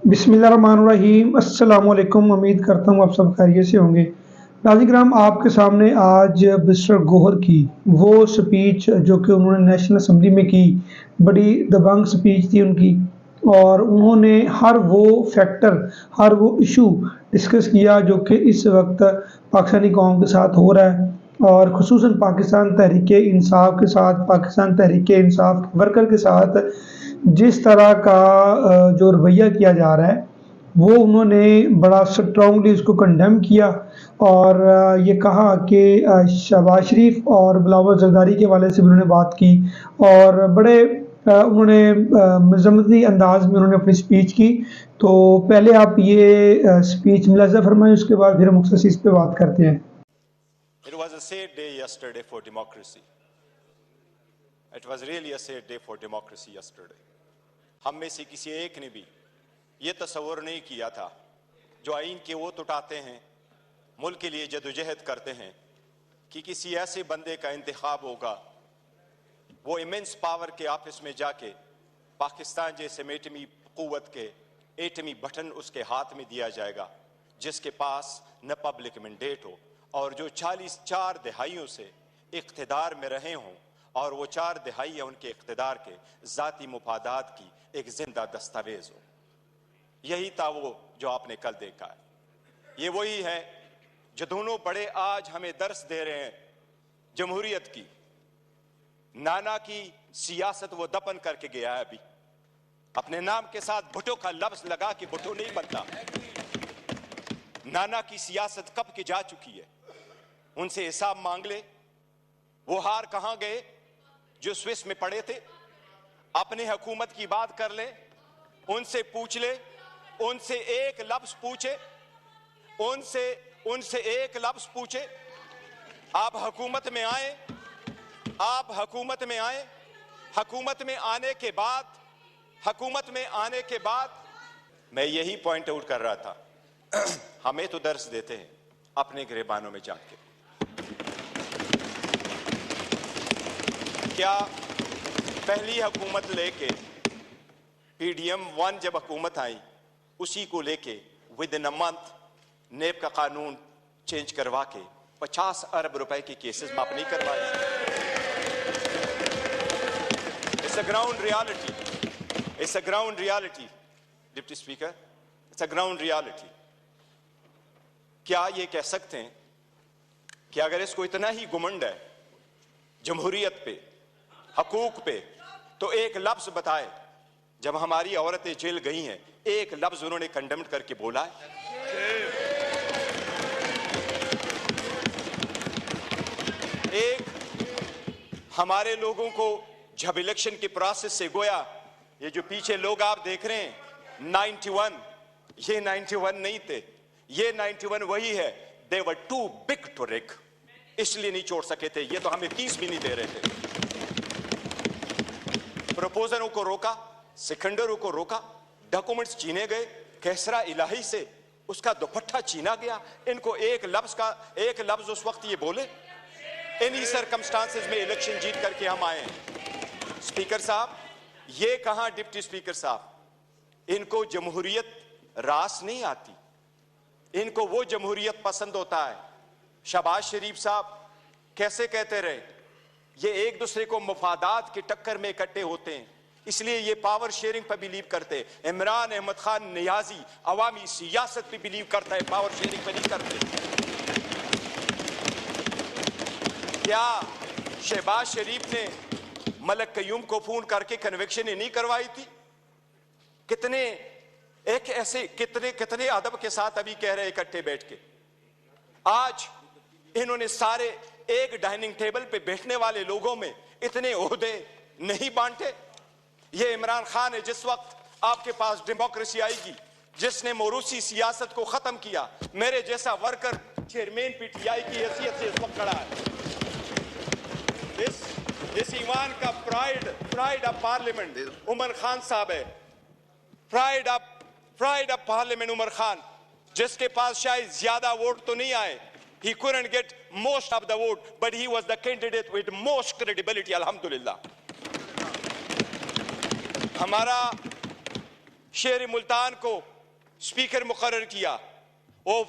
बिस्मिल्लाहिर्रहमानिर्रहीम। अस्सलामुअलैकुम। उम्मीद करता हूँ आप सब खैरियत से होंगे। नाज़रीन, आपके सामने आज मिस्टर गौहर की वो स्पीच जो कि उन्होंने नेशनल असम्बली में की, बड़ी दबंग स्पीच थी उनकी, और उन्होंने हर वो फैक्टर, हर वो इशू डिस्कस किया जो कि इस वक्त पाकिस्तानी कौम के साथ हो रहा है, और ख़ुसूसन पाकिस्तान तहरीक इंसाफ के साथ, पाकिस्तान तहरीक इंसाफ वर्कर के साथ जिस तरह का जो रवैया किया जा रहा है, वो उन्होंने बड़ा स्ट्रॉन्गली उसको कंडेम किया, और ये कहा कि शहबाज शरीफ और बिलावल ज़रदारी के हवाले से भी उन्होंने बात की, और बड़े उन्होंने मज़म्मती अंदाज में उन्होंने अपनी स्पीच की। तो पहले आप ये स्पीच मुलाज़ा फरमाएं, उसके बाद फिर मुख्तसर इस पे बात करते हैं। It was a sad day yesterday for democracy. It was really a sad day for democracy yesterday. हम में से किसी एक ने भी ये तस्वुर नहीं किया था, जो आइन के वोट उठाते हैं, मुल्क के लिए जदोजहद करते हैं, कि किसी ऐसे बंदे का इंतखाब होगा, वो इमेंस पावर के ऑफिस में जाके पाकिस्तान जैसे एटमी कुव्वत के एटमी बटन उसके हाथ में दिया जाएगा, जिसके पास न पब्लिक मैंडेट हो, और जो 44 दहाइयों से इक़्तिदार में रहे हों, और वो 4 दहाइयाँ उनके इक़्तिदार के ज़ाती मुफादात की एक जिंदा दस्तावेज हो। यही था वो जो आपने कल देखा है। ये वही है जो दोनों बड़े आज हमें दर्स दे रहे हैं जमहूरियत की। नाना की सियासत वो दफन करके गया है, अभी अपने नाम के साथ भुट्टो का लफ्ज लगा कि भुट्टो नहीं बनता। नाना की सियासत कब की जा चुकी है, उनसे हिसाब मांग ले। वो हार कहां गए जो स्विस में पड़े थे? अपने हुकूमत की बात कर ले, उनसे पूछ ले, उनसे एक लफ्ज पूछे, उनसे एक लफ्ज पूछे। आप हुकूमत में आए, आप हुकूमत में आए, हुकूमत में आने के बाद मैं यही पॉइंट आउट कर रहा था, हमें तो दर्स देते हैं अपने गिरबानों में जाके। क्या पहली हुकूमत लेके PDM 1 जब हुकूमत आई, उसी को लेके विद इन अ मंथ नेब का कानून चेंज करवा के 50 अरब रुपए के केसेस माफ नहीं करवाए। It's a ground reality, it's a ground reality deputy speaker, it's a ground reality. क्या ये कह सकते हैं कि अगर इसको इतना ही घुमंड है जमहूरियत पे, हकूक पे, तो एक लफ्ज बताए जब हमारी औरतें जेल गई हैं, एक लफ्ज उन्होंने कंडेम करके बोला है? एक हमारे लोगों को जब इलेक्शन के प्रोसेस से गोया, ये जो पीछे लोग आप देख रहे हैं 91, ये 91 नहीं थे, ये 91 वही है। दे वर टू बिग टू रिग, इसलिए नहीं छोड़ सके थे। ये तो हमें 30 भी नहीं दे रहे थे। प्रपोजलों को रोका, सिकंदरों को रोका, डॉक्यूमेंट्स छीने गए, कैसरा इलाही से उसका दुपट्टा छीना गया। इनको एक लफ्ज उस वक्त ये बोले, इन्हीं सर्कमस्टांसेस में इलेक्शन जीत करके हम आए हैं। स्पीकर साहब, ये कहां डिप्टी स्पीकर साहब, इनको जमहूरियत रास नहीं आती, इनको वो जमहूरियत पसंद होता है। शहबाज शरीफ साहब कैसे कहते रहे, ये एक दूसरे को मुफादात की टक्कर में इकट्ठे होते हैं, इसलिए ये पावर शेयरिंग पर बिलीव करते हैं। इमरान अहमद खान नियाजी अवामी सियासत पे बिलीव करता है, पावर शेयरिंग पे नहीं करते। क्या शहबाज शरीफ ने मलक कयूम को फोन करके कन्विक्शन ही नहीं करवाई थी? कितने अदब के साथ अभी कह रहे इकट्ठे बैठ के। आज इन्होंने सारे एक डाइनिंग टेबल पे बैठने वाले लोगों में इतने ओहदे नहीं बांटे। ये इमरान खान है, जिस वक्त आपके पास डेमोक्रेसी आएगी, जिसने मोरूसी सियासत को खत्म किया। मेरे जैसा वर्कर चेयरमैन PTI की हैसियत से इस वक्त खड़ा है। इस ईमान का pride of parliament Umar Khan साहब है। Pride of parliament Umar Khan, जिसके पास शायद ज्यादा वोट तो नहीं आए, he couldn't get most of the vote, but he was the candidate with most credibility, alhamdulillah। हमारा शेर मुल्तान को स्पीकर मुकर्रर किया, वो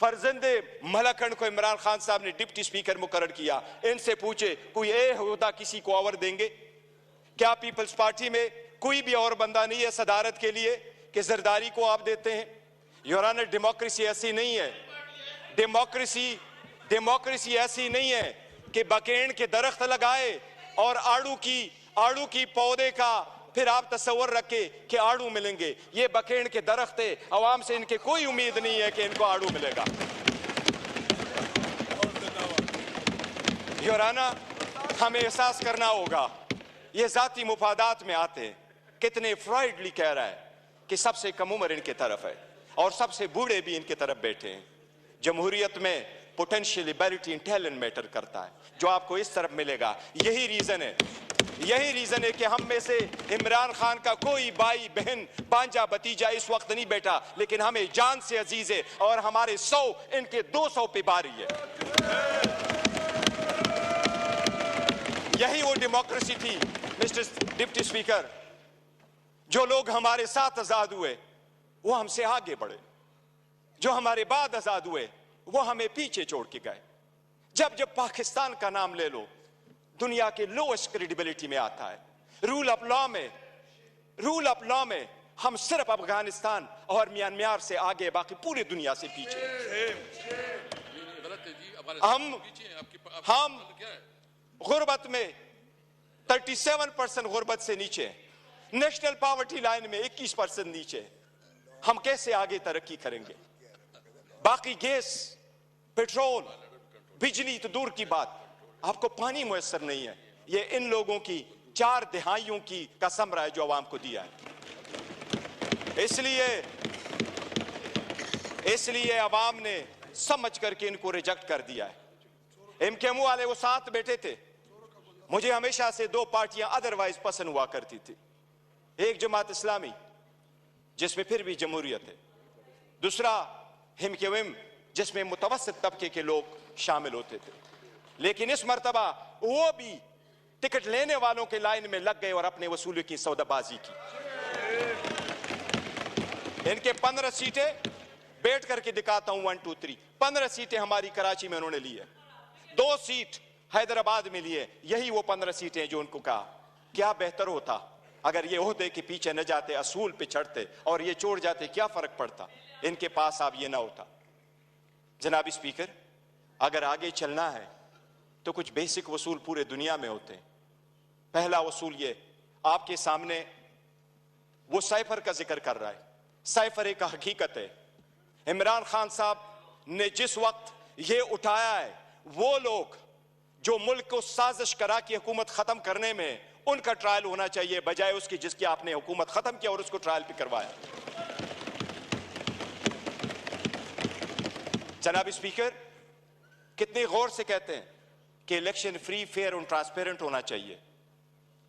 फर्जंदे मलकन को इमरान खान साहब ने डिप्टी स्पीकर मुकर्रर किया। इनसे पूछे कोई ओहदा किसी को और देंगे क्या? पीपल्स पार्टी में कोई भी और बंदा नहीं है सदारत के लिए कि जरदारी को आप देते हैं? योर ऑनर, डेमोक्रेसी ऐसी नहीं है। डेमोक्रेसी ऐसी नहीं है कि बकेन के दरख्त लगाए और आड़ू की पौधे का फिर आप तस्वर रखे कि आड़ू मिलेंगे। ये बकेन के दरख्त है, अवाम से इनके कोई उम्मीद नहीं है कि इनको आड़ू मिलेगा। योर ऑनर, हमें एहसास करना होगा ये जाती मुफादात में आते हैं। कितने फ्राइडली कह रहा है कि सबसे कम उम्र इनके तरफ है और सबसे बूढ़े भी इनके तरफ बैठे हैं। जमहूरियत में potential ability and talent matter करता है, जो आपको इस तरफ मिलेगा। यही रीजन है कि हम में से इमरान खान का कोई भाई बहन भांजा भतीजा इस वक्त नहीं बैठा, लेकिन हमें जान से अजीज है और हमारे 100 इनके 200 पे बारी है। यही वो डेमोक्रेसी थी मिस्टर डिप्टी स्पीकर। जो लोग हमारे साथ आजाद हुए वो हमसे आगे बढ़े, जो हमारे बाद आजाद हुए वो हमें पीछे छोड़ के गए। जब पाकिस्तान का नाम ले लो, दुनिया के लोएस्ट क्रेडिबिलिटी में आता है। रूल ऑफ लॉ में हम सिर्फ अफगानिस्तान और म्यांमार से आगे, बाकी पूरी दुनिया से पीछे। हम गुर्बत में 37% गुर्बत से नीचे, नेशनल पॉवर्टी लाइन में 21% नीचे। हम कैसे आगे तरक्की करेंगे? बाकी गैस, पेट्रोल, बिजली तो दूर की बात, आपको पानी मुयस्सर नहीं है। ये इन लोगों की 4 दिहाइयों की का समरा है जो अवाम को दिया है। इसलिए अवाम ने समझ करके इनको रिजेक्ट कर दिया है। एमकेएमयू वाले वो साथ बैठे थे। मुझे हमेशा से 2 पार्टियां अदरवाइज पसंद हुआ करती थी। एक जमात इस्लामी जिसमें फिर भी जमहूरियत है, दूसरा एमकेएम जिसमें मुतवस्सित तबके के लोग शामिल होते थे। लेकिन इस मर्तबा वो भी टिकट लेने वालों के लाइन में लग गए और अपने वसूली की सौदाबाजी की। इनके 15 सीटें बैठ करके दिखाता हूं, 1 2 3 15 सीटें हमारी कराची में उन्होंने ली है, 2 सीट हैदराबाद में लिए। यही वो 15 सीटें जो उनको कहा क्या बेहतर होता अगर ये ओहदे के पीछे न जाते, असूल पे चढ़ते और ये छोड़ जाते, क्या फर्क पड़ता? इनके पास अब ये ना होता। जनाबी स्पीकर, अगर आगे चलना है तो कुछ बेसिक वसूल पूरे दुनिया में होते हैं। पहला वसूल ये, आपके सामने वो साइफर का जिक्र कर रहा है। साइफर एक हकीकत है। इमरान खान साहब ने जिस वक्त ये उठाया है, वो लोग जो मुल्क को साजिश करा की हुकूमत खत्म करने में, उनका ट्रायल होना चाहिए बजाय उसकी जिसकी आपने हुकूमत खत्म किया और उसको ट्रायल पे करवाया। जनाब स्पीकर, कितने गौर से कहते हैं कि इलेक्शन फ्री, फेयर और ट्रांसपेरेंट होना चाहिए।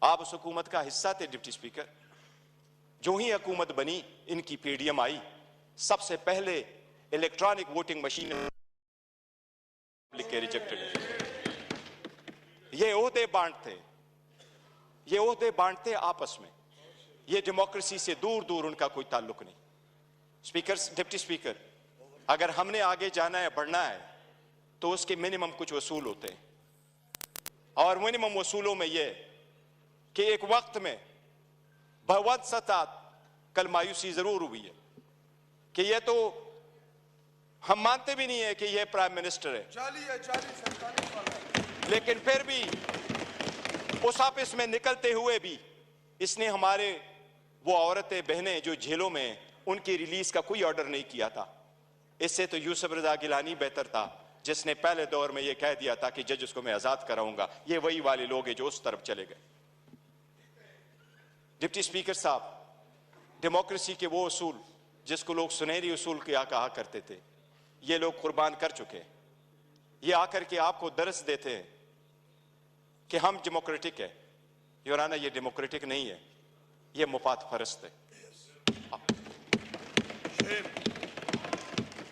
आप उस हुकूमत का हिस्सा थे डिप्टी स्पीकर। जो ही हुकूमत बनी, इनकी पीडीएम आई, सबसे पहले इलेक्ट्रॉनिक वोटिंग मशीन लिख के रिजेक्टेड। ये ओहदे बांटते आपस में। ये डेमोक्रेसी से दूर दूर उनका कोई ताल्लुक नहीं। स्पीकर, डिप्टी स्पीकर, अगर हमने आगे जाना है, बढ़ना है, तो उसके मिनिमम कुछ वसूल होते हैं। और मिनिमम वसूलों में यह कि एक वक्त में भगवत सतात, कल मायूसी जरूर हुई है कि यह तो हम मानते भी नहीं है कि यह प्राइम मिनिस्टर है, लेकिन फिर भी उस ऑफिस में निकलते हुए भी इसने हमारे वो औरतें बहनें जो जेलों में, उनकी रिलीज का कोई ऑर्डर नहीं किया था। इससे तो यूसुफ रजा गिलानी बेहतर था, जिसने पहले दौर में यह कह दिया था कि जज उसको मैं आजाद कराऊंगा। ये वही वाले लोग हैं जो उस तरफ चले गए। डिप्टी स्पीकर साहब, डेमोक्रेसी के वो उसूल जिसको लोग सुनहरी उसूल क्या कहा करते थे, ये लोग कुर्बान कर चुके हैं। ये आकर के आपको दर्स देते हैं कि हम डेमोक्रेटिक है। योर ऑनर, ये डेमोक्रेटिक नहीं है, ये मुफाद परस्त है।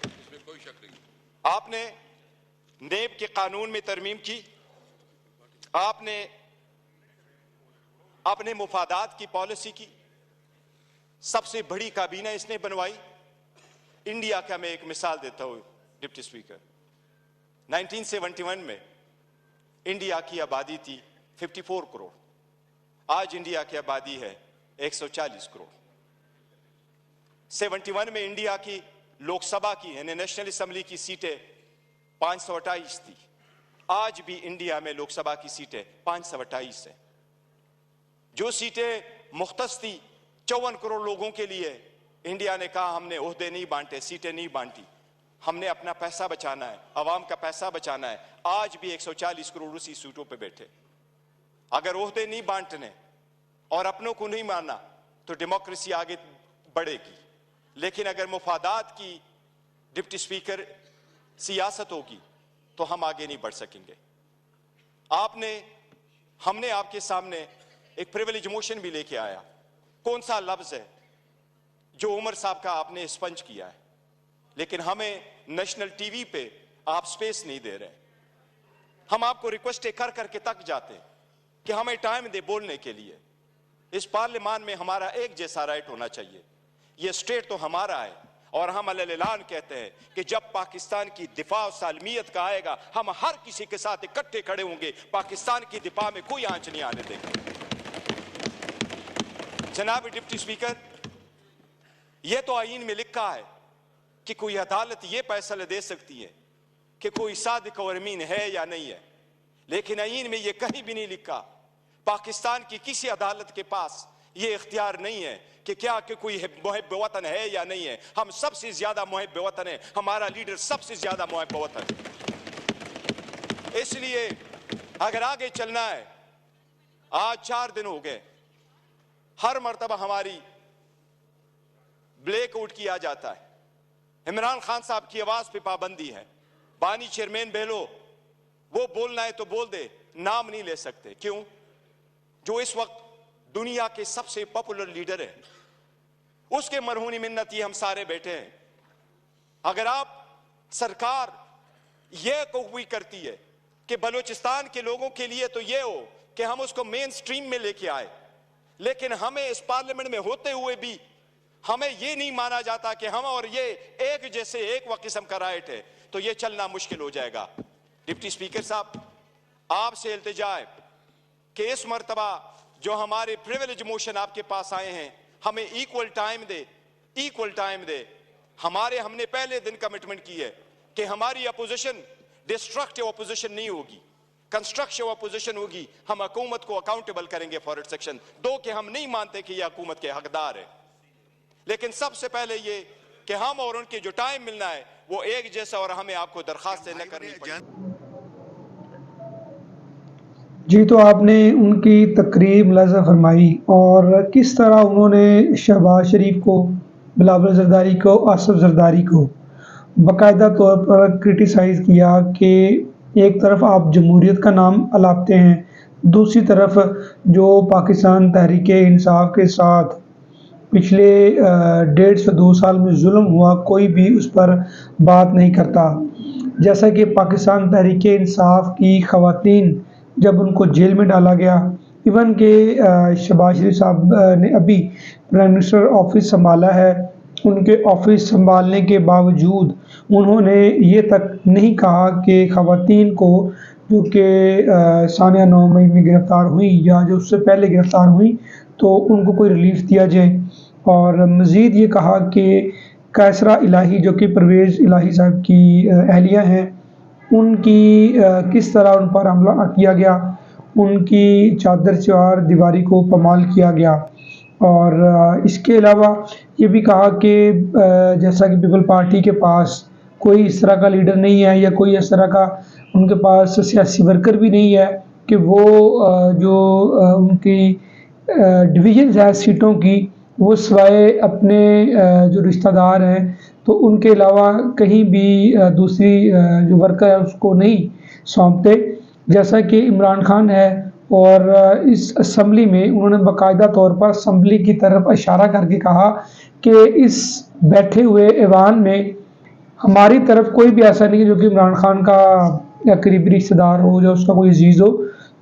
इसमें कोई शक नहीं। आपने नेब के कानून में तरमीम की, आपने अपने मुफादात की पॉलिसी की, सबसे बड़ी काबीना इसने बनवाई इंडिया का मैं एक मिसाल देता हूं डिप्टी स्पीकर। 1971 में इंडिया की आबादी थी 54 करोड़, आज इंडिया की आबादी है 140 करोड़। 71 में इंडिया की लोकसभा की यानी नेशनल असेंबली की सीटें 528 थी, आज भी इंडिया में लोकसभा की सीटें 528 है। जो सीटें मुख्तस थी 54 करोड़ लोगों के लिए, इंडिया ने कहा हमने ओहदे नहीं बांटे, सीटें नहीं बांटी, हमने अपना पैसा बचाना है, अवाम का पैसा बचाना है। आज भी 140 करोड़ उसी सीटों पे बैठे। अगर ओहदे नहीं बांटने और अपनों को नहीं मानना तो डेमोक्रेसी आगे बढ़ेगी, लेकिन अगर मुफादात की डिप्टी स्पीकर सियासत होगी तो हम आगे नहीं बढ़ सकेंगे। हमने आपके सामने एक प्रिविलेज मोशन भी लेके आया। कौन सा लफ्ज है जो उमर साहब का आपने स्पंज किया है, लेकिन हमें नेशनल टीवी पे आप स्पेस नहीं दे रहे। हम आपको रिक्वेस्ट कर करके तक जाते हैं कि हमें टाइम दे बोलने के लिए। इस पार्लियामान में हमारा एक जैसा राइट होना चाहिए। ये स्टेट तो हमारा है और हम अल-ऐलान कहते हैं कि जब पाकिस्तान की दिफा और सालमियत का आएगा, हम हर किसी के साथ इकट्ठे खड़े होंगे, पाकिस्तान की दिफा में कोई आंच नहीं आने देंगे। जनाब डिप्टी स्पीकर, यह तो आईन में लिखा है कि कोई अदालत यह फैसला दे सकती है कि कोई सादिक और अमीन है या नहीं है, लेकिन आईन में यह कहीं भी नहीं लिखा। पाकिस्तान की किसी अदालत के पास यह इख्तियार नहीं है कि क्या कि कोई मुहिब वतन है या नहीं है। हम सबसे ज्यादा मुहिब वतन है, हमारा लीडर सबसे ज्यादा मुहिब वतन है। इसलिए अगर आगे चलना है, आज 4 दिन हो गए, हर मर्तबा हमारी ब्लैकआउट किया जाता है। इमरान खान साहब की आवाज पे पाबंदी है। बानी चेयरमैन बहलो, वो बोलना है तो बोल दे, नाम नहीं ले सकते। क्यों? जो इस वक्त दुनिया के सबसे पॉपुलर लीडर है, उसके मरहूनी मिन्नती हम सारे बैठे हैं। अगर आप सरकार यह कोई करती है कि बलूचिस्तान के लोगों के लिए तो यह हो कि हम उसको मेन स्ट्रीम में लेके आए, लेकिन हमें इस पार्लियामेंट में होते हुए भी हमें यह नहीं माना जाता कि हम और ये एक जैसे एक व किस्म का राइट है, तो यह चलना मुश्किल हो जाएगा। डिप्टी स्पीकर साहब, आपसे इल्तिजा है कि इस मर्तबा जो हमारे प्रिविलेज मोशन आपके पास आए हैं, हमें इक्वल टाइम दे। हमने पहले दिन कमिटमेंट की है कि हमारी अपोजिशन डिस्ट्रक्टिव अपोजिशन नहीं होगी, कंस्ट्रक्टिव अपोजिशन होगी। हम हुकूमत को अकाउंटेबल करेंगे फॉर इट्स सेक्शन 2 के हम नहीं मानते कि यह हुकूमत के हकदार है, लेकिन सबसे पहले ये कि हम और उनके जो टाइम मिलना है वो एक जैसा, और हमें आपको दरखास्त न करनी पड़ेगी। जी, तो आपने उनकी तकरीर मुलाज़ा फरमाई और किस तरह उन्होंने शहबाज शरीफ को, बिलावल ज़रदारी को, आसिफ ज़रदारी को बाकायदा तौर पर क्रिटिसाइज़ किया कि एक तरफ आप जमहूरियत का नाम अलापते हैं, दूसरी तरफ जो पाकिस्तान तहरीक इंसाफ के साथ पिछले 1.5 से 2 साल में जुल्म हुआ, कोई भी उस पर बात नहीं करता। जैसा कि पाकिस्तान तहरीक इंसाफ की ख़वातीन जब उनको जेल में डाला गया, इवन के शहबाज शरीफ साहब ने अभी प्राइम मिनिस्टर ऑफिस संभाला है, उनके ऑफिस संभालने के बावजूद उन्होंने ये तक नहीं कहा कि ख़वातीन को जो कि सानिया 9 मई में गिरफ़्तार हुई या जो उससे पहले गिरफ़्तार हुई, तो उनको कोई रिलीफ दिया जाए। और मज़ीद ये कहा कि कैसरा इलाही जो कि परवेज़ इलाही साहब की अहलिया हैं, उनकी किस तरह उन पर हमला किया गया, उनकी चादर चवार दीवारी को पमाल किया गया। और इसके अलावा ये भी कहा कि जैसा कि पीपल पार्टी के पास कोई इस तरह का लीडर नहीं है या कोई इस तरह का उनके पास सियासी वर्कर भी नहीं है कि वो जो उनकी डिवीज़न है सीटों की, वो सिवाय अपने जो रिश्तेदार हैं तो उनके अलावा कहीं भी दूसरी जो वर्कर है उसको नहीं सौंपते। जैसा कि इमरान खान है, और इस असम्बली में उन्होंने बाकायदा तौर पर असम्बली की तरफ इशारा करके कहा कि इस बैठे हुए ऐवान में हमारी तरफ कोई भी ऐसा नहीं है जो कि इमरान खान का या करीबी रिश्तेदार हो या उसका कोई अजीज़ हो।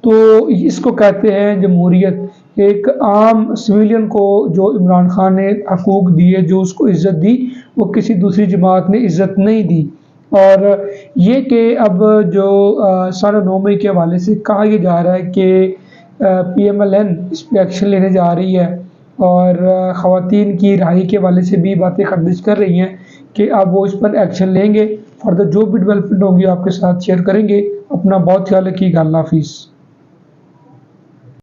तो इसको कहते हैं जमहूरियत। एक आम सिविलियन को जो इमरान खान ने हकूक़ दिए, जो उसको इज़्ज़त दी, वो किसी दूसरी जमात ने इज़्ज़त नहीं दी। और ये कि अब जो सारा 9 मई के हवाले से कहा यह जा रहा है कि PMLN इस पे एक्शन लेने जा रही है और ख़वातीन की रिहाई के हवाले से भी बातें खरदिश कर रही हैं कि अब वो इस पर एक्शन लेंगे। फर्दर जो भी डेवलपमेंट होंगी आपके साथ शेयर करेंगे। अपना बहुत ख्याल रखिएगा। अल्लाह हाफ़िज़।